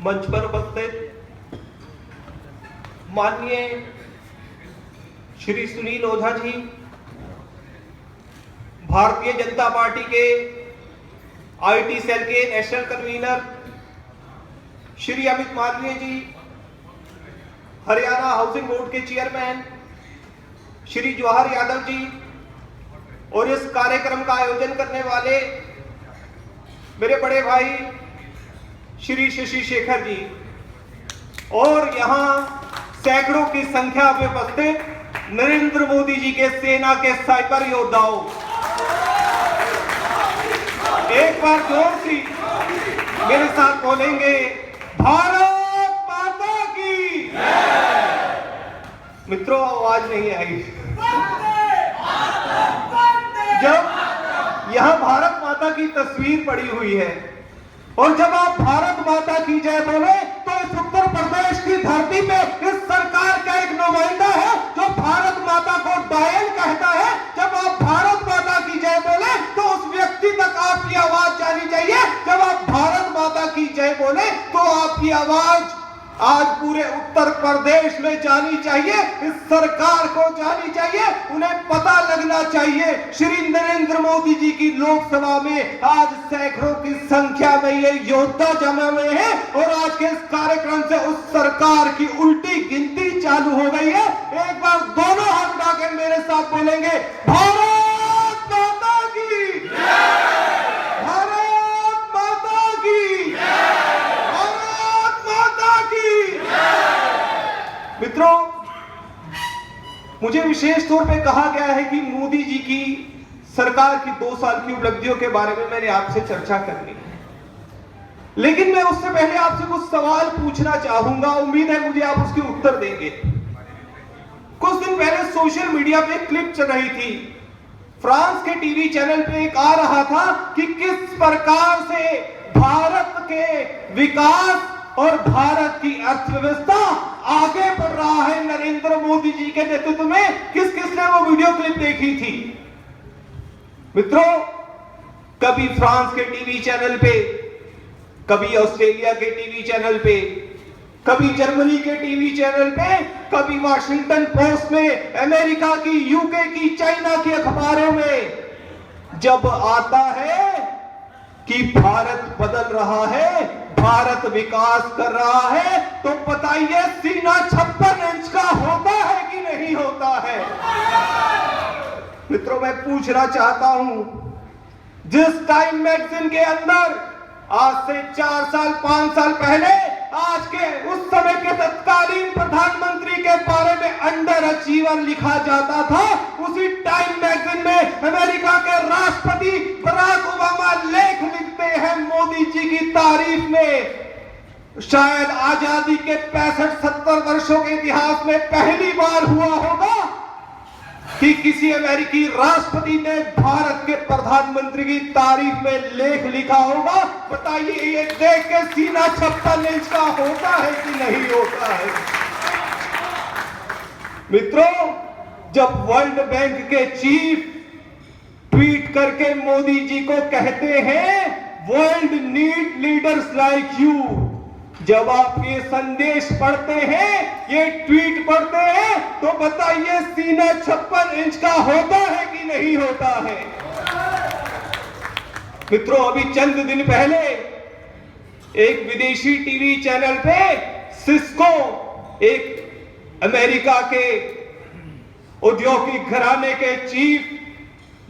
मंच पर उपस्थित माननीय श्री सुनील ओझा जी, भारतीय जनता पार्टी के आईटी सेल के नेशनल कन्वीनर श्री अमित मालवीय जी, हरियाणा हाउसिंग बोर्ड के चेयरमैन श्री जवाहर यादव जी और इस कार्यक्रम का आयोजन करने वाले मेरे बड़े भाई श्री शशि शेखर जी और यहां सैकड़ों की संख्या में उपस्थित नरेंद्र मोदी जी के सेना के साइबर योद्धाओं, एक बार जोर से मेरे साथ बोलेंगे भारत माता की। मित्रों, आवाज नहीं आई। जब यहां भारत माता की तस्वीर पड़ी हुई है और जब आप भारत माता की जय बोले तो इस उत्तर प्रदेश की धरती पे इस सरकार का एक नुमाइंदा है जो भारत माता को डायल कहता है। जब आप भारत माता की जय बोले तो उस व्यक्ति तक आपकी आवाज जानी चाहिए। जब आप भारत माता की जय बोले तो आपकी आवाज आज पूरे उत्तर प्रदेश में जानी चाहिए, इस सरकार को जानी चाहिए, उन्हें पता लगना चाहिए। श्री नरेंद्र मोदी जी की लोकसभा में आज सैकड़ों की संख्या में ये योद्धा जमा हुए हैं और आज के इस कार्यक्रम से उस सरकार की उल्टी गिनती चालू हो गई है। एक बार दोनों हाथ उठाकर मेरे साथ बोलेंगे भारत माता की, भारत माता की, भारत माता की। मित्रों, मुझे विशेष तौर पे कहा गया है कि मोदी जी की सरकार की 2 साल की उपलब्धियों के बारे में मैंने आपसे चर्चा करनी है, लेकिन मैं उससे पहले आपसे कुछ सवाल पूछना चाहूंगा। उम्मीद है मुझे आप उसके उत्तर देंगे। कुछ दिन पहले सोशल मीडिया पे क्लिप चल रही थी, फ्रांस के टीवी चैनल पे एक आ रहा था कि किस प्रकार से भारत के विकास और भारत की अर्थव्यवस्था आगे बढ़ रहा है नरेंद्र मोदी जी के नेतृत्व में। किस किसने वो वीडियो क्लिप देखी थी? मित्रों, कभी फ्रांस के टीवी चैनल पे, कभी ऑस्ट्रेलिया के टीवी चैनल पे, कभी जर्मनी के टीवी चैनल पे, कभी वॉशिंगटन पोस्ट में, अमेरिका की, यूके की, चाइना की अखबारों में जब आता है कि भारत बदल रहा है, भारत विकास कर रहा है, तो बताइए सीना 56 इंच का होता है कि नहीं होता है? मित्रों, मैं पूछना चाहता हूं, जिस टाइम मैगजीन के अंदर आज से 4 साल 5 साल पहले आज के उस समय के तत्कालीन प्रधानमंत्री के बारे में अंडर अचीवर लिखा जाता था, उसी टाइम मैगजीन में अमेरिका के राष्ट्रपति बराक ओबामा लेख लिखते हैं मोदी जी की तारीफ में। शायद आजादी के 65-70 वर्षों के इतिहास में पहली बार हुआ होगा कि किसी अमेरिकी राष्ट्रपति ने भारत के प्रधानमंत्री की तारीफ में लेख लिखा होगा। बताइए, ये देख के सीना 56 इंच का होता है कि नहीं होता है? मित्रों, जब वर्ल्ड बैंक के चीफ ट्वीट करके मोदी जी को कहते हैं world need leaders like you, जब आप ये संदेश पढ़ते हैं, ये ट्वीट पढ़ते हैं, तो बताइए सीना 56 इंच का होता है कि नहीं होता है? मित्रों, अभी चंद दिन पहले एक विदेशी टीवी चैनल पे सिस्को, एक अमेरिका के औद्योगिक घराने के चीफ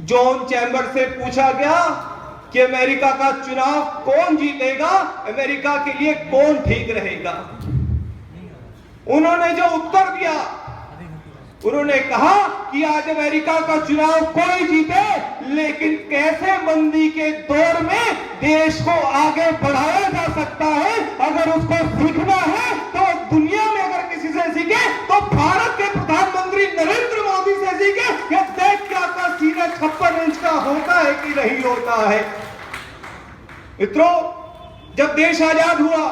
जॉन चैम्बर से पूछा गया कि अमेरिका का चुनाव कौन जीतेगा, अमेरिका के लिए कौन ठीक रहेगा। उन्होंने जो उत्तर दिया, उन्होंने कहा कि आज अमेरिका का चुनाव कोई जीते, लेकिन कैसे मंदी के दौर में देश को आगे बढ़ाया जा सकता है, अगर उसको सीखना है तो दुनिया में अगर किसी से सीखे तो भारत के प्रधानमंत्री नरेंद्र मोदी से सीखे। ये देख के आपका सीना 56 इंच का होता है कि नहीं होता है? मित्रों, जब देश आजाद हुआ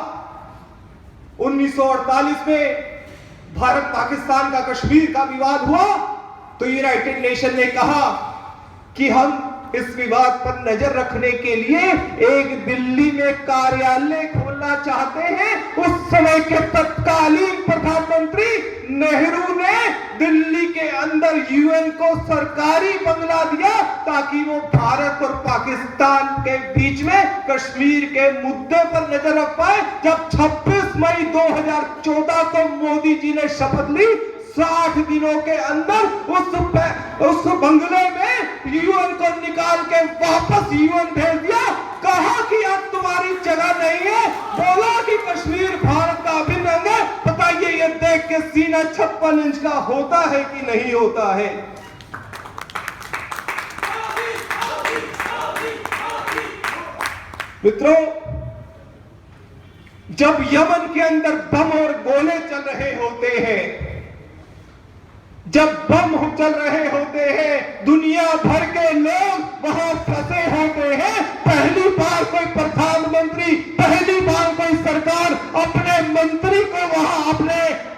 1948 में, भारत पाकिस्तान का कश्मीर का विवाद हुआ, तो यूनाइटेड नेशन ने कहा कि हम इस विवाद पर नजर रखने के लिए एक दिल्ली में कार्यालय खोलना चाहते हैं। उस समय के तत्कालीन प्रधानमंत्री नेहरू ने दिल्ली के अंदर यूएन को सरकारी बंगला दिया ताकि वो भारत और पाकिस्तान के बीच में कश्मीर के मुद्दे पर नजर रख पाए। जब 26 मई 2014 को मोदी जी ने शपथ ली, 60 दिनों के अंदर उस बंगले में यूएन को निकाल के वापस यूएन भेज दिया। कहा कि अब तुम्हारी जगह नहीं है, बोला कि कश्मीर भारत का अभिन्न अंग है। बताइए ये देख के सीना 56 इंच का होता है कि नहीं होता है? मित्रों, जब यमन के अंदर बम और गोले चल रहे होते हैं, जब बम चल रहे होते हैं, दुनिया भर के लोग वहां फंसे होते हैं, पहली बार कोई प्रधानमंत्री, पहली बार कोई सरकार अपने मंत्री को वहां अपने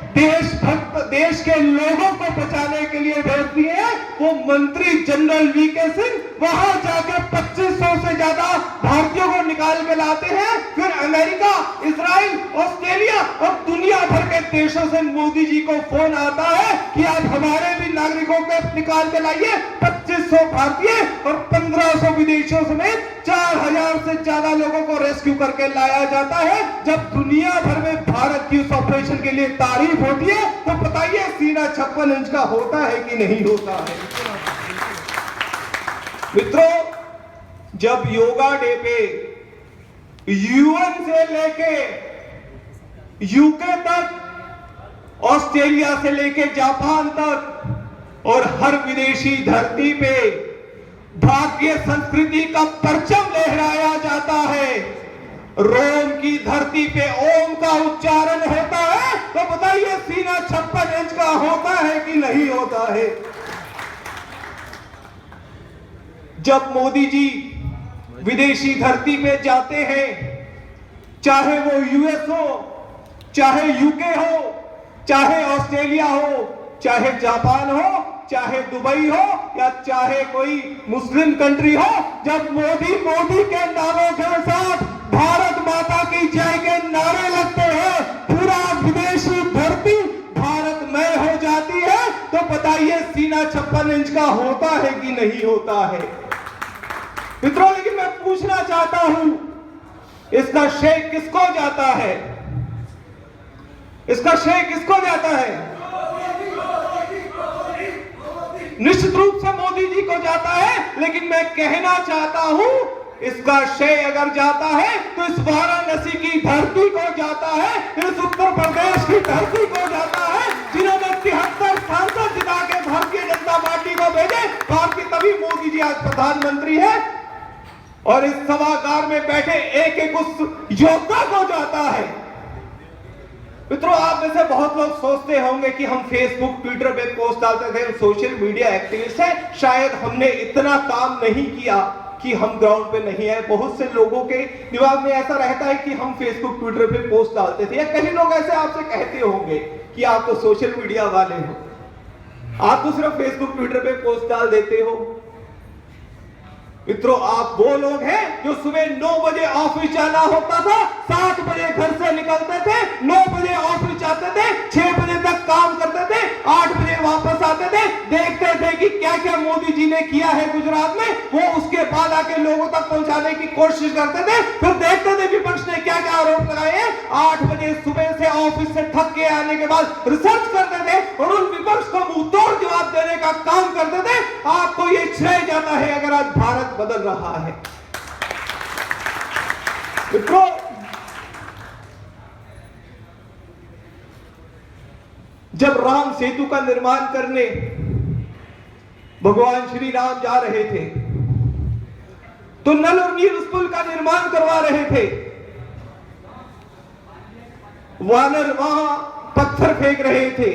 देश के लोगों को बचाने के लिए भेजती है। वो मंत्री जनरल वीके सिंह वहां जाकर 2500 से ज्यादा भारतीयों को निकाल के लाते हैं। फिर अमेरिका, इजराइल, ऑस्ट्रेलिया और दुनिया भर के देशों से मोदी जी को फोन आता है कि आप हमारे भी नागरिकों को निकाल के लाइए। 2500 भारतीय और 1500 विदेशियों समेत 4000 से ज्यादा लोगों को रेस्क्यू करके लाया जाता है। जब दुनिया भर में भारत की उस ऑपरेशन के लिए तारीफ होती है, तो बताइए सीना 56 इंच का होता है कि नहीं होता है? मित्रों, जब योगा डे पे यूएन से लेके यूके तक, ऑस्ट्रेलिया से लेके जापान तक और हर विदेशी धरती पे भारतीय संस्कृति का परचम लहराया जाता है, रोम की धरती पे ओम का उच्चारण होता है, तो बताइए सीना 56 इंच का होता है कि नहीं होता है? जब मोदी जी विदेशी धरती पे जाते हैं, चाहे वो यूएस हो, चाहे यूके हो, चाहे ऑस्ट्रेलिया हो, चाहे जापान हो, चाहे दुबई हो या चाहे कोई मुस्लिम कंट्री हो, जब मोदी के नारों के साथ भारत माता की जय के नारे लगते हैं, पूरा विदेशी धरती भारतमय हो जाती है, तो बताइए सीना 56 इंच का होता है कि नहीं होता है? मित्रों, लेकिन मैं पूछना चाहता हूं, इसका श्रेय किसको जाता है? इसका श्रेय किसको जाता है? निश्चित रूप से मोदी जी को जाता है, लेकिन मैं कहना चाहता हूं, इसका श्रेय अगर जाता है तो इस वाराणसी की धरती को जाता है, इस उत्तर प्रदेश की धरती को जाता है, जिन्होंने 73 सांसद जिता के भारतीय जनता पार्टी को भेजे। भारतीय तभी मोदी जी आज प्रधानमंत्री है, और इस सभागार में बैठे एक एक उस योद्धा को जाता है। मित्रों, आप में से बहुत लोग सोचते होंगे कि हम फेसबुक, ट्विटर पे पोस्ट डालते थे, हम सोशल मीडिया एक्टिविस्ट हैं, शायद हमने इतना काम नहीं किया कि हम ग्राउंड पे नहीं है। बहुत से लोगों के दिमाग में ऐसा रहता है कि हम फेसबुक, ट्विटर पे पोस्ट डालते थे, या कई लोग ऐसे आपसे कहते होंगे कि आप तो सोशल मीडिया वाले हो, आप तो सिर्फ फेसबुक, ट्विटर पे पोस्ट डाल देते हो। मित्रों, आप वो लोग हैं जो सुबह 9 बजे ऑफिस जाना होता था, 7 बजे घर से निकलते थे, 9 बजे ऑफिस जाते थे, 6 बजे तक काम करते थे, 8 बजे वापस आते थे, देखते थे कि क्या क्या मोदी जी ने किया है गुजरात में, वो उसके बाद आके लोगों तक पहुंचाने की कोशिश करते थे। फिर देखते थे विपक्ष ने क्या क्या आरोप लगाए हैं। 8 बजे सुबह से ऑफिस से थक के आने के बाद रिसर्च करते थे और उन विपक्ष को मुंह तोड़ जवाब देने का काम करते थे। आपको ये श्रेय जाता है अगर आज भारत बदल रहा है। मित्रों, जब राम सेतु का निर्माण करने भगवान श्री राम जा रहे थे, तो नल और नील उस पुल का निर्माण करवा रहे थे। वानर वहां पत्थर फेंक रहे थे।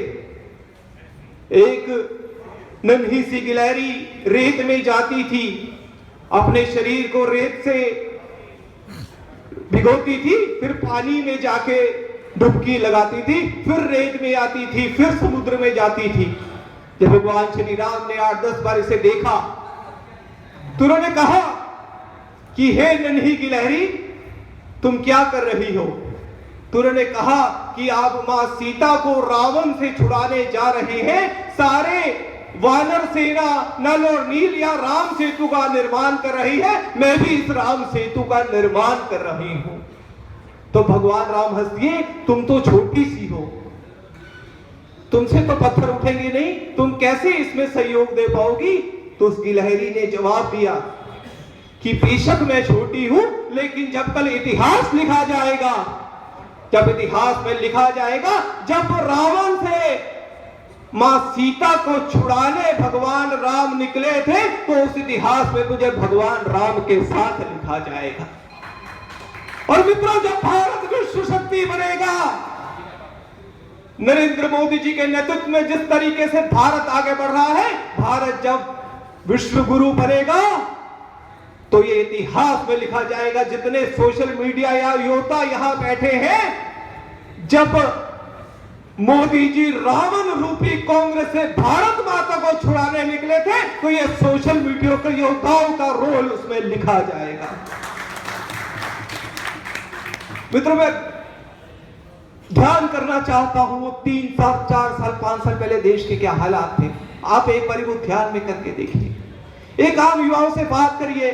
एक नन्ही सी गिलहरी रेत में जाती थी, अपने शरीर को रेत से भिगोती थी, फिर पानी में जाके डुबकी लगाती थी, फिर रेत में आती थी, फिर समुद्र में जाती थी। जब भगवान श्री राम ने 8-10 बार इसे देखा तो उन्होंने कहा कि हे नन्ही गिलहरी, तुम क्या कर रही हो? तो उन्होंने कहा कि आप मां सीता को रावण से छुड़ाने जा रहे हैं। सारे वानर सेना नल और नील या राम सेतु का निर्माण कर रही है, मैं भी इस राम सेतु का निर्माण कर रही हूं। तो भगवान राम हंस दिए, तुम तो छोटी सी हो, तुमसे तो पत्थर उठेंगे नहीं, तुम कैसे इसमें सहयोग दे पाओगी? तो उस गिलहरी ने जवाब दिया कि बेशक मैं छोटी हूं, लेकिन जब कल इतिहास लिखा जाएगा, जब इतिहास में लिखा जाएगा जब रावण से मां सीता को छुड़ाने भगवान राम निकले थे, तो उस इतिहास में मुझे भगवान राम के साथ लिखा जाएगा। और मित्रों, जब भारत विश्व शक्ति बनेगा, नरेंद्र मोदी जी के नेतृत्व में जिस तरीके से भारत आगे बढ़ रहा है, भारत जब विश्व गुरु बनेगा तो ये इतिहास में लिखा जाएगा। जितने सोशल मीडिया या योद्धा यहां बैठे हैं, जब मोदी जी रावण रूपी कांग्रेस से भारत माता को छुड़ाने निकले थे, तो ये सोशल मीडिया के योद्धाओं का रोल उसमें लिखा जाएगा। मित्रों, मैं ध्यान करना चाहता हूं वो 3 साल 4 साल 5 साल पहले देश के क्या हालात थे। आप एक बार वो ध्यान में करके देखिए। एक आम युवाओं से बात करिए,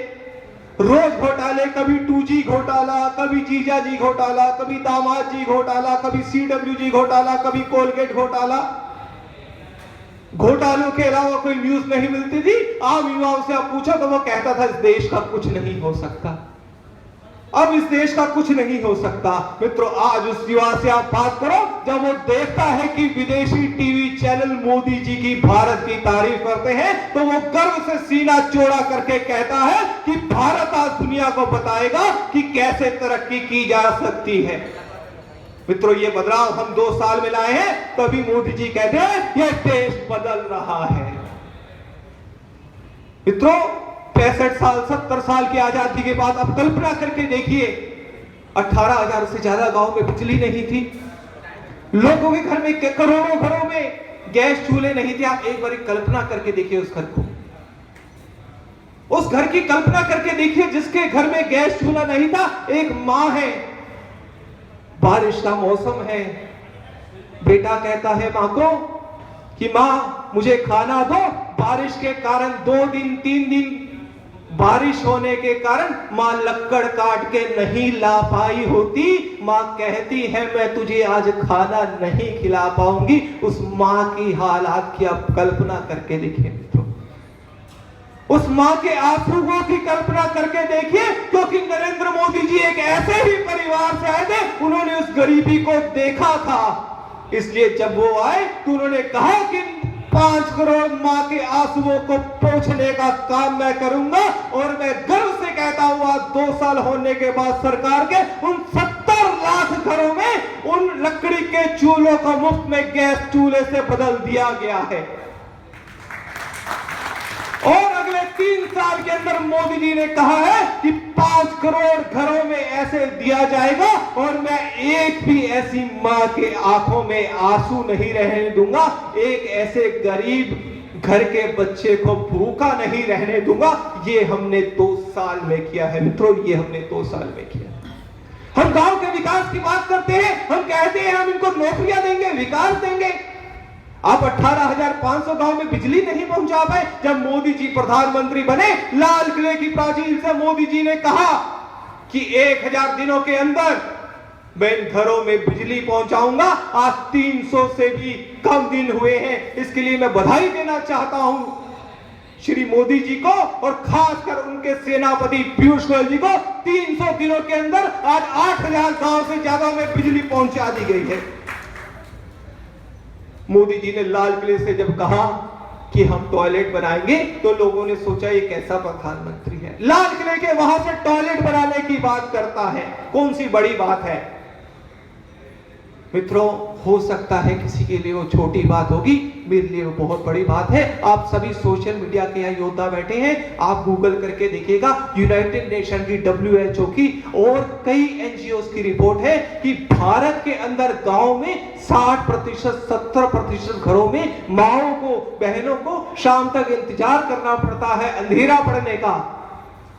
रोज घोटाले, कभी 2G घोटाला, कभी जीजाजी घोटाला, कभी दामाद जी घोटाला, कभी CWG घोटाला, कभी कोलगेट घोटाला। घोटालों के अलावा कोई न्यूज नहीं मिलती थी। आम युवाओं से आप पूछो तो वो कहता था इस देश का कुछ नहीं हो सकता, अब इस देश का कुछ नहीं हो सकता। मित्रों, आज उस युवा से आप बात करो जब वो देखता है कि विदेशी टीवी चैनल मोदी जी की भारत की तारीफ करते हैं, तो वो गर्व से सीना चौड़ा करके कहता है कि भारत आज दुनिया को बताएगा कि कैसे तरक्की की जा सकती है। मित्रों, ये बदलाव हम 2 साल में लाए हैं, तभी मोदी जी कहते हैं यह देश बदल रहा है। मित्रों, 65 साल 70 साल की आजादी के बाद अब कल्पना करके देखिए, 18,000 से ज्यादा गांव में बिजली नहीं थी, लोगों के घर में करोड़ों घरों में गैस चूल्हे नहीं थे। आप एक बार कल्पना करके देखिए उस घर को, उस घर की कल्पना करके देखिए जिसके घर में गैस चूल्हा नहीं था। एक मां है, बारिश का मौसम है, बेटा कहता है मां को कि मां मुझे खाना दो। बारिश के कारण 2 दिन 3 दिन बारिश होने के कारण मां लक्कड़ काट के नहीं ला पाई होती। मां कहती है मैं तुझे आज खाना नहीं खिला पाऊंगी। उस मां की हालात की आप कल्पना करके देखिए मित्रों, उस मां के आंसुओं की कल्पना करके देखिए, क्योंकि नरेंद्र मोदी जी एक ऐसे ही परिवार से आए थे, उन्होंने उस गरीबी को देखा था। इसलिए जब वो आए तो उन्होंने कहा कि 5 करोड़ मां के आंसुओं को पोंछने का काम मैं करूंगा। और मैं गर्व से कहता हूं आज 2 साल होने के बाद सरकार के उन 70 लाख घरों में उन लकड़ी के चूल्हों को मुफ्त में गैस चूल्हे से बदल दिया गया है। और अगले 3 साल के अंदर मोदी जी ने कहा है कि 5 करोड़ घरों में ऐसे दिया जाएगा। और मैं एक भी ऐसी मां के आंखों में आंसू नहीं रहने दूंगा, एक ऐसे गरीब घर के बच्चे को भूखा नहीं रहने दूंगा। ये हमने 2 साल में किया है मित्रों, ये हमने 2 साल में किया। हम गांव के विकास की बात करते हैं, हम कहते हैं हम इनको नौकरियां देंगे, विकास देंगे। आप 18,500 गांव में बिजली नहीं पहुंचा पाए। जब मोदी जी प्रधानमंत्री बने, लाल किले की प्राचीर से मोदी जी ने कहा कि 1000 दिनों के अंदर मैं इन घरों में बिजली पहुंचाऊंगा। आज 300 से भी कम दिन हुए हैं। इसके लिए मैं बधाई देना चाहता हूं श्री मोदी जी को, और खासकर उनके सेनापति पीयूष गोयल जी को। 300 दिनों के अंदर आज 8,000 गांव से ज्यादा में बिजली पहुंचा दी गई है। मोदी जी ने लाल किले से जब कहा कि हम टॉयलेट बनाएंगे, तो लोगों ने सोचा ये कैसा प्रधानमंत्री है, लाल किले के वहां से टॉयलेट बनाने की बात करता है, कौन सी बड़ी बात है। मित्रों, हो सकता है किसी के लिए वो छोटी बात होगी, मेरे लिए वो बहुत बड़ी बात है। आप सभी सोशल मीडिया के यहाँ योद्धा बैठे हैं, आप गूगल करके देखिएगा, यूनाइटेड नेशन की, WHO की और कई NGOs की रिपोर्ट है कि भारत के अंदर गांव में 60%, 70% घरों में माओं को, बहनों को शाम तक इंतजार करना पड़ता है अंधेरा पड़ने का,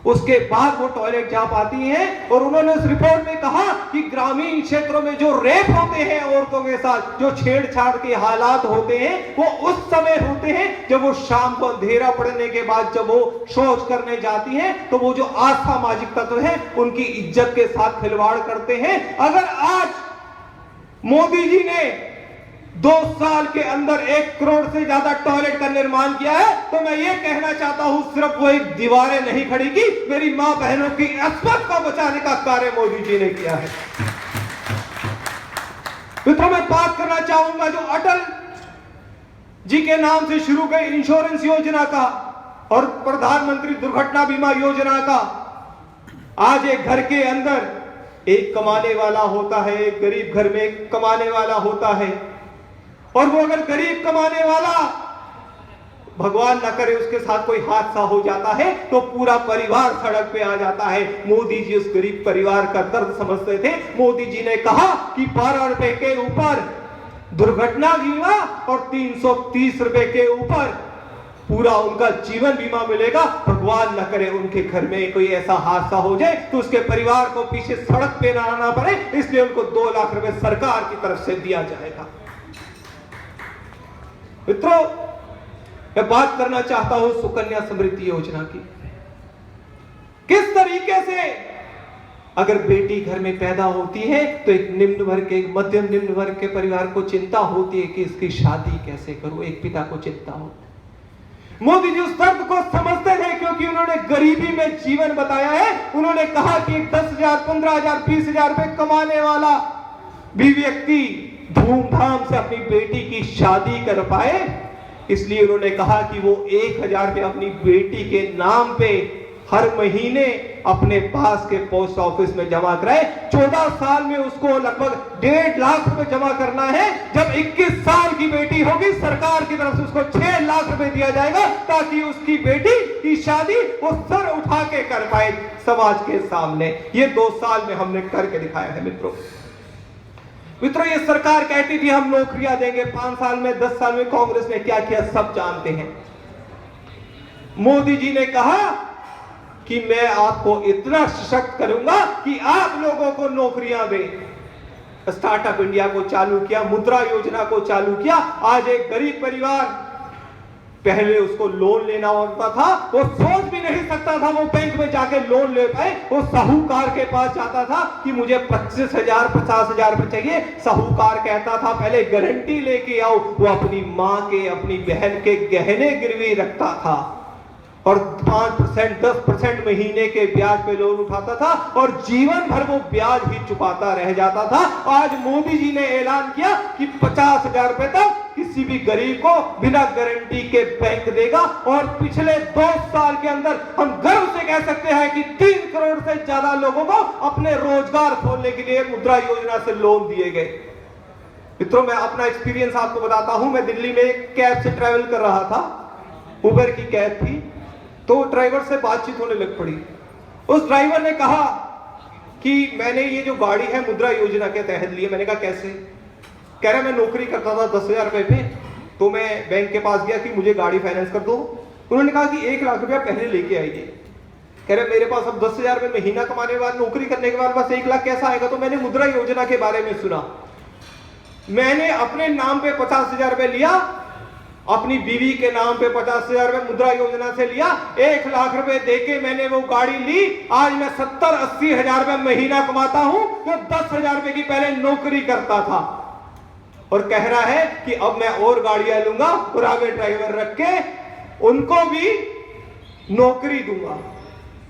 उसके बाद वो टॉयलेट जा पाती हैं। और उन्होंने उस रिपोर्ट में कहा कि ग्रामीण क्षेत्रों में जो रेप होते हैं औरतों के साथ, जो छेड़छाड़ के हालात होते हैं, वो उस समय होते हैं जब वो शाम को अंधेरा पड़ने के बाद जब वो शौच करने जाती हैं, तो वो जो असामाजिक तत्व है उनकी इज्जत के साथ खिलवाड़ करते हैं। अगर आज मोदी जी ने 2 साल के अंदर 1 करोड़ से ज्यादा टॉयलेट का निर्माण किया है, तो मैं ये कहना चाहता हूं, सिर्फ वो एक दीवारें नहीं खड़ी की, मेरी मां बहनों की अस्मत को बचाने का कार्य मोदी जी ने किया है। मित्रों, मैं बात करना चाहूंगा जो अटल जी के नाम से शुरू गई इंश्योरेंस योजना का और प्रधानमंत्री दुर्घटना बीमा योजना का। आज एक घर के अंदर एक कमाने वाला होता है, एक गरीब घर में एक कमाने वाला होता है, और वो अगर गरीब कमाने वाला, भगवान ना करे उसके साथ कोई हादसा हो जाता है, तो पूरा परिवार सड़क पे आ जाता है। मोदी जी उस गरीब परिवार का दर्द समझते थे। मोदी जी ने कहा कि 12 रुपए के ऊपर दुर्घटना बीमा और 330 रुपए के ऊपर पूरा उनका जीवन बीमा मिलेगा। भगवान न करे उनके घर में कोई ऐसा हादसा हो जाए तो उसके परिवार को पीछे सड़क पे ना आना पड़े, इसलिए उनको 2 लाख रुपए सरकार की तरफ से दिया जाएगा। मित्रों, मैं बात करना चाहता हूं सुकन्या समृद्धि योजना की। किस तरीके से अगर बेटी घर में पैदा होती है तो एक निम्न वर्ग के, एक मध्यम निम्न वर्ग के परिवार को चिंता होती है कि इसकी शादी कैसे करूं, एक पिता को चिंता होती है। मोदी जी उस दर्द को समझते थे क्योंकि उन्होंने गरीबी में जीवन बताया है। उन्होंने कहा कि 10,000, 15,000, 20,000 रुपए कमाने वाला भी व्यक्ति धूमधाम से अपनी बेटी की शादी कर पाए, इसलिए उन्होंने कहा कि वो 1,000 रुपए अपनी बेटी के नाम पे हर महीने अपने पास के पोस्ट ऑफिस में जमा कराए। 14 साल में उसको लगभग 1.5 लाख रुपए जमा करना है। जब 21 साल की बेटी होगी, सरकार की तरफ से उसको 6 लाख रुपए दिया जाएगा ताकि उसकी बेटी की शादी वो सर उठा के कर पाए समाज के सामने। ये 2 साल में हमने करके दिखाया है। मित्रों, ये सरकार कहती थी हम नौकरियां देंगे, 5 साल में, 10 साल में कांग्रेस ने क्या किया सब जानते हैं। मोदी जी ने कहा कि मैं आपको इतना सशक्त करूंगा कि आप लोगों को नौकरियां दें। स्टार्टअप इंडिया को चालू किया, मुद्रा योजना को चालू किया। आज एक गरीब परिवार, पहले उसको लोन लेना होता था, वो सोच भी नहीं सकता था वो बैंक में जाके लोन ले पाए। वो साहूकार के पास जाता था कि मुझे 25,000, 50,000 रुपए चाहिए। साहूकार कहता था पहले गारंटी लेके आओ। वो अपनी मां के, अपनी बहन के गहने गिरवी रखता था और 5%, 10% महीने के ब्याज पे लोन उठाता था और जीवन भर वो ब्याज ही चुकाता रह जाता था। आज मोदी जी ने ऐलान किया कि 50,000 रुपए तक किसी भी गरीब को बिना गारंटी के बैंक देगा। और पिछले 2 साल के अंदर हम गर्व से कह सकते हैं कि 3 करोड़ से ज्यादा लोगों को अपने रोजगार खोलने के लिए मुद्रा योजना से लोन दिए गए। मित्रों, मैं अपना एक्सपीरियंस आपको बताता हूं। मैं दिल्ली में एक कैब से ट्रैवल कर रहा था, उबर की कैब थी, तो ड्राइवर से बातचीत होने लग पड़ी। उस ड्राइवर ने कहा कि मैंने ये जो गाड़ी है मुद्रा योजना के तहत ली है। मैंने कहा कैसे? कह रहा मैं नौकरी करता था 10,000 रुपए पे, तो मैं बैंक के पास गया कि मुझे गाड़ी फाइनेंस कर दो। उन्होंने कहा कि 1 लाख रुपया पहले लेके आइए। कह रहे मेरे पास अब 10,000 रुपए महीना कमाने के बाद, नौकरी करने के बाद बस 1 लाख कैसा आएगा? तो मैंने मुद्रा योजना के बारे में सुना। मैंने अपने नाम पे 50,000 रुपए लिया, अपनी बीवी के नाम पे 50,000 रुपए मुद्रा योजना से लिया, 1 लाख रुपए देके मैंने वो गाड़ी ली। आज मैं 70-80 हजार रुपए महीना कमाता हूं, जो 10,000 रुपए की पहले नौकरी करता था। और कह रहा है कि अब मैं और गाड़ियां लूंगा और आगे ड्राइवर रख के उनको भी नौकरी दूंगा।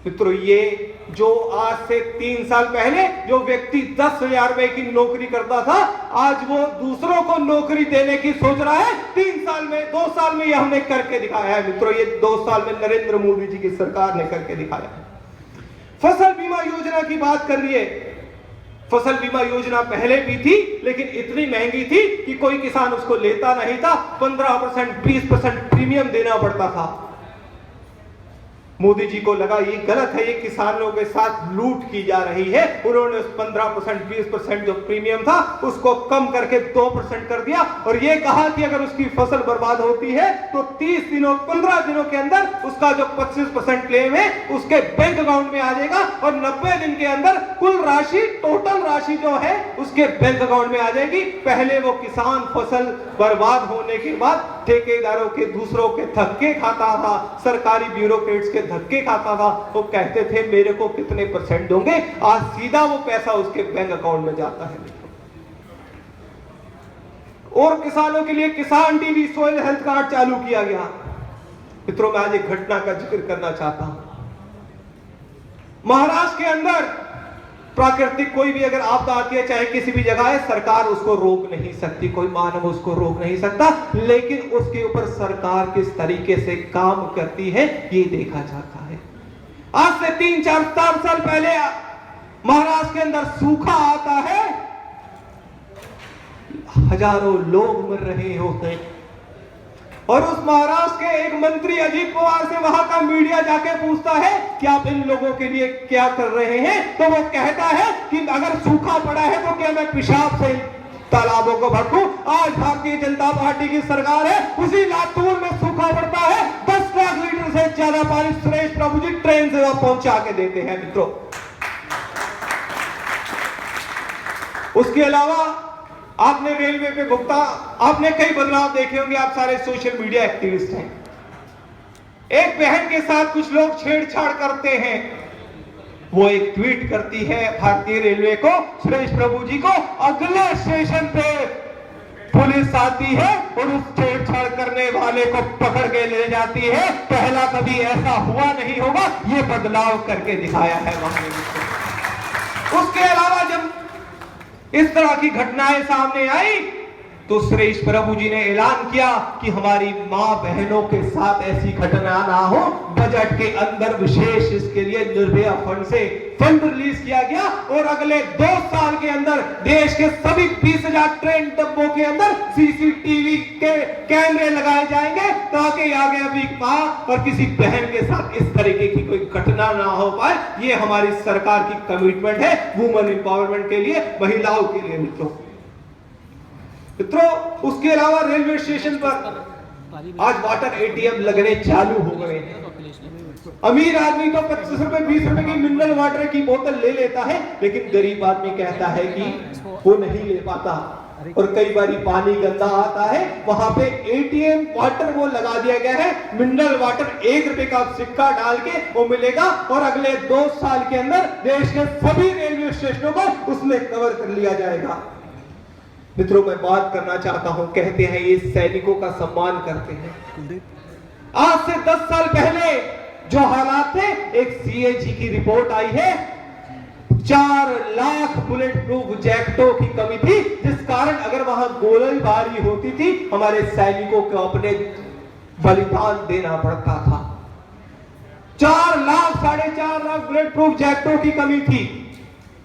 मित्रों, ये जो आज से 3 साल पहले जो व्यक्ति 10,000 रुपए की नौकरी करता था, आज वो दूसरों को नौकरी देने की सोच रहा है। 3 साल में, 2 साल में ये हमने करके दिखाया है। मित्रों, ये 2 साल में नरेंद्र मोदी जी की सरकार ने करके दिखाया है। फसल बीमा योजना की बात कर रही है। फसल बीमा योजना पहले भी थी, लेकिन इतनी महंगी थी कि कोई किसान उसको लेता नहीं था। 15% 20% प्रीमियम देना पड़ता था। मोदी जी को लगा ये गलत है, ये किसानों के साथ लूट की जा रही है। उन्होंने उस 15% 20% जो प्रीमियम था उसको कम करके 2% कर दिया और ये कहा कि अगर उसकी फसल बर्बाद होती है तो 30 दिनों 15 दिनों के अंदर उसका जो 25% क्लेम है उसके बैंक अकाउंट में आ जाएगा और 90 दिन के अंदर कुल राशि, टोटल राशि जो है उसके बैंक अकाउंट में आ जाएगी। पहले वो किसान फसल बर्बाद होने के बाद ठेकेदारों के, दूसरों के धक्के खाता था, सरकारी ब्यूरोक्रेट्स के धक्के खाता था। वो कहते थे मेरे को कितने % दोगे, आज सीधा वो पैसा उसके बैंक अकाउंट में जाता है। और किसानों के लिए किसान टीवी, सोइल हेल्थ कार्ड चालू किया गया। मित्रों, मैं आज एक घटना का जिक्र करना चाहता हूं। महाराष्ट्र के अंदर प्राकृतिक कोई भी अगर आपदा आती है, चाहे किसी भी जगह है, सरकार उसको रोक नहीं सकती, कोई मानव उसको रोक नहीं सकता, लेकिन उसके ऊपर सरकार किस तरीके से काम करती है ये देखा जाता है। आज से 3-4 साल पहले महाराष्ट्र के अंदर सूखा आता है, हजारों लोग मर रहे होते हैं और उस महाराष्ट्र के एक मंत्री अजीत पवार से वहां का मीडिया जाके पूछता है कि आप इन लोगों के लिए क्या कर रहे हैं, तो वो कहता है कि अगर सूखा पड़ा है तो क्या मैं पेशाब से तालाबों को भर दूं। आज भारतीय जनता पार्टी की सरकार है, उसी लातूर में सूखा पड़ता है, 10 लाख लीटर से ज्यादा पानी सुरेश प्रभु जी ट्रेन से वहां पहुंचा के देते हैं। मित्रों, उसके अलावा आपने रेलवे पे आपने कई बदलाव देखे होंगे, आप सारे सोशल मीडिया एक्टिविस्ट हैं। एक बहन के साथ कुछ लोग छेड़छाड़ करते हैं, वो एक ट्वीट करती है भारतीय रेलवे को, सुरेश प्रभु जी को, अगले स्टेशन पे पुलिस आती है और उस छेड़छाड़ करने वाले को पकड़ के ले जाती है। पहला कभी ऐसा हुआ नहीं होगा, ये बदलाव करके दिखाया है वहां। उसके अलावा जब इस तरह की घटनाएं सामने आई तो सुरेश प्रभु जी ने ऐलान किया कि हमारी मां बहनों के साथ ऐसी घटना ना हो। बजट के अंदर विशेष इसके लिए निर्भया फंड से फंड रिलीज किया गया और अगले 2 साल के अंदर देश के सभी 20,000 ट्रेन डब्बों के अंदर सीसीटीवी के कैमरे लगाए जाएंगे ताकि आगे अभी मां और किसी बहन के साथ इस तरीके की कोई घटना ना हो पाए। ये हमारी सरकार की कमिटमेंट है वुमेन एम्पावरमेंट के लिए, महिलाओं के लिए। मित्रों, उसके अलावा रेलवे स्टेशन पर आज वाटर एटीएम लगने चालू हो गए हैं। अमीर आदमी तो 25 रुपए 20 रुपए की मिनरल वाटर की बोतल ले लेता है, लेकिन गरीब आदमी कहता है कि वो नहीं ले पाता और कई बार पानी गंदा आता है। वहां पे एटीएम वाटर वो लगा दिया गया है, मिनरल वाटर 1 रुपए का सिक्का डाल के वो मिलेगा और अगले 2 साल के अंदर देश के सभी रेलवे स्टेशनों को उसमें कवर कर लिया जाएगा। मित्रों, मैं बात करना चाहता हूं, कहते हैं ये सैनिकों का सम्मान करते हैं। आज से 10 साल पहले जो हालात थे, एक सीएजी की रिपोर्ट आई है, 4 लाख बुलेट प्रूफ जैकेटों की कमी थी, जिस कारण अगर वहां गोलीबारी होती थी हमारे सैनिकों को अपने बलिदान देना पड़ता था। 4 लाख 4.5 लाख बुलेट प्रूफ जैकेटों की कमी थी।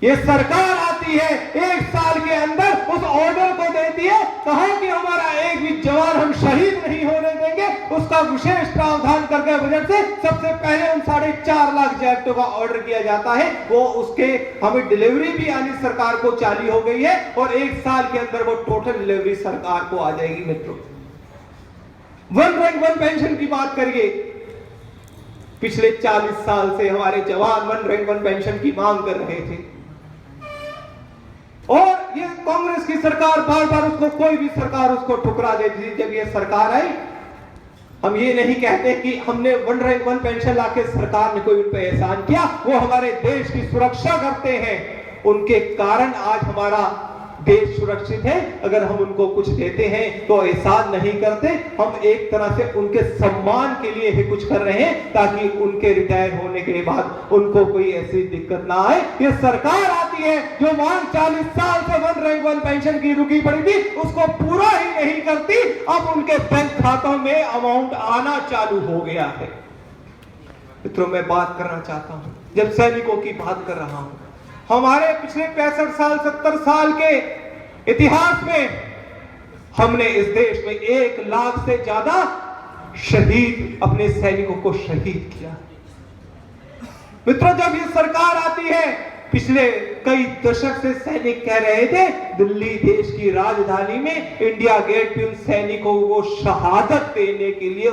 ये सरकार आती है 1 साल के अंदर उस ऑर्डर को देती है, कहा कि हमारा एक भी जवान हम शहीद नहीं होने देंगे। उसका विशेष प्रावधान करके बजट से सबसे पहले उन 4.5 लाख जैकेटों का ऑर्डर किया जाता है। वो उसके हमें डिलीवरी भी आनी सरकार को चालू हो गई है और 1 साल के अंदर वो टोटल डिलीवरी सरकार को आ जाएगी। मित्रों, 1 रैंक 1 पेंशन की बात करिए, पिछले 40 साल से हमारे जवान 1 रैंक 1 पेंशन की मांग कर रहे थे और ये कांग्रेस की सरकार बार बार उसको, कोई भी सरकार उसको ठुकरा देती थी। जब ये सरकार आई, हम ये नहीं कहते कि हमने 1 रैंक 1 पेंशन लाके सरकार ने कोई उन पर एहसान किया, वो हमारे देश की सुरक्षा करते हैं, उनके कारण आज हमारा देश सुरक्षित है। अगर हम उनको कुछ देते हैं तो एहसान नहीं करते, हम एक तरह से उनके सम्मान के लिए ही कुछ कर रहे हैं ताकि उनके रिटायर होने के बाद उनको कोई ऐसी दिक्कत ना आए। ये सरकार आती है जो मांग 40 साल से 1 रैंक 1 पेंशन की रुकी पड़ी थी उसको पूरा ही नहीं करती। अब उनके बैंक खातों में अमाउंट आना चालू हो गया है। मित्रों, मैं बात करना चाहता हूं, जब सैनिकों की बात कर रहा हूं, हमारे पिछले 65 साल 70 साल के इतिहास में हमने इस देश में 1 लाख से ज्यादा शहीद, अपने सैनिकों को शहीद किया। मित्रों, जब ये सरकार आती है, पिछले कई दशक से सैनिक कह रहे थे दिल्ली देश की राजधानी में इंडिया गेट पे उन सैनिकों को शहादत देने के लिए